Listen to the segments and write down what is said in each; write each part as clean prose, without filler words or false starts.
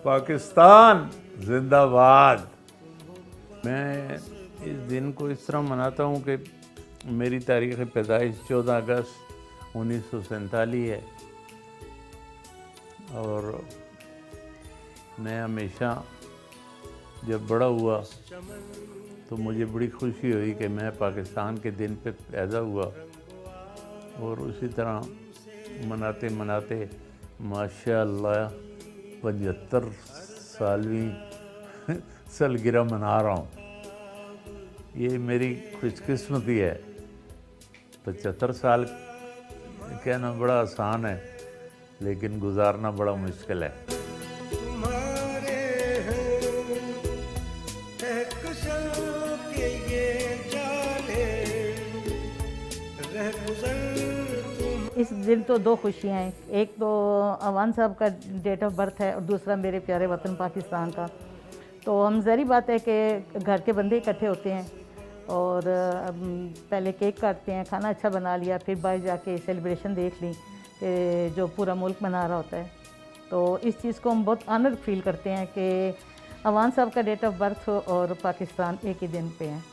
पाकिस्तान जिंदाबाद। मैं इस दिन को इस तरह मनाता हूँ कि मेरी तारीख़ पैदाइश 14 अगस्त 1947 है और मैं हमेशा जब बड़ा हुआ तो मुझे बड़ी खुशी हुई कि मैं पाकिस्तान के दिन पे पैदा हुआ और उसी तरह मनाते मनाते माशाअल्लाह 75 सालवीं सालगिरह मना रहा हूँ। ये मेरी खुशकिस्मती है। 75 साल कहना बड़ा आसान है लेकिन गुजारना बड़ा मुश्किल है। इस दिन तो दो खुशियाँ हैं, एक तो अवान साहब का डेट ऑफ बर्थ है और दूसरा मेरे प्यारे वतन पाकिस्तान का। तो हम ज़ाहिर बात है कि घर के बंदे इकट्ठे होते हैं और पहले केक काटते हैं, खाना अच्छा बना लिया, फिर बाहर जाके सेलिब्रेशन देख ली कि जो पूरा मुल्क मना रहा होता है। तो इस चीज़ को हम बहुत ऑनर फील करते हैं कि अवान साहब का डेट ऑफ बर्थ और पाकिस्तान एक ही दिन पे हैं।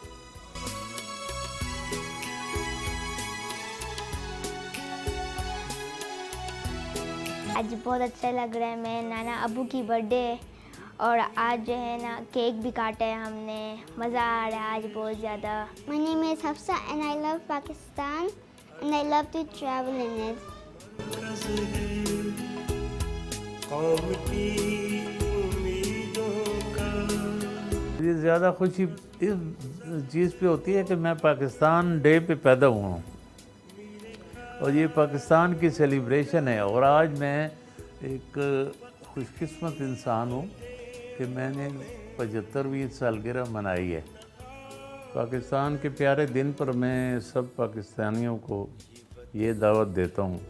आज बहुत अच्छा लग रहा है। मैं नाना अबू की बर्थडे है और आज जो है ना केक भी काटा है हमने, मज़ा आ रहा है आज बहुत ज़्यादा। My name is Hafsa and I love Pakistan and I love to travel in it. ये ज़्यादा खुशी इस चीज़ पे होती है कि मैं पाकिस्तान डे पे पैदा हुआ हूँ और ये पाकिस्तान की सेलिब्रेशन है और आज मैं एक खुशकिस्मत इंसान हूँ कि मैंने 75वीं सालगिरह मनाई है। पाकिस्तान के प्यारे दिन पर मैं सब पाकिस्तानियों को ये दावत देता हूँ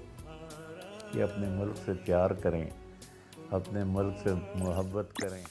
कि अपने मुल्क से प्यार करें, अपने मुल्क से मोहब्बत करें।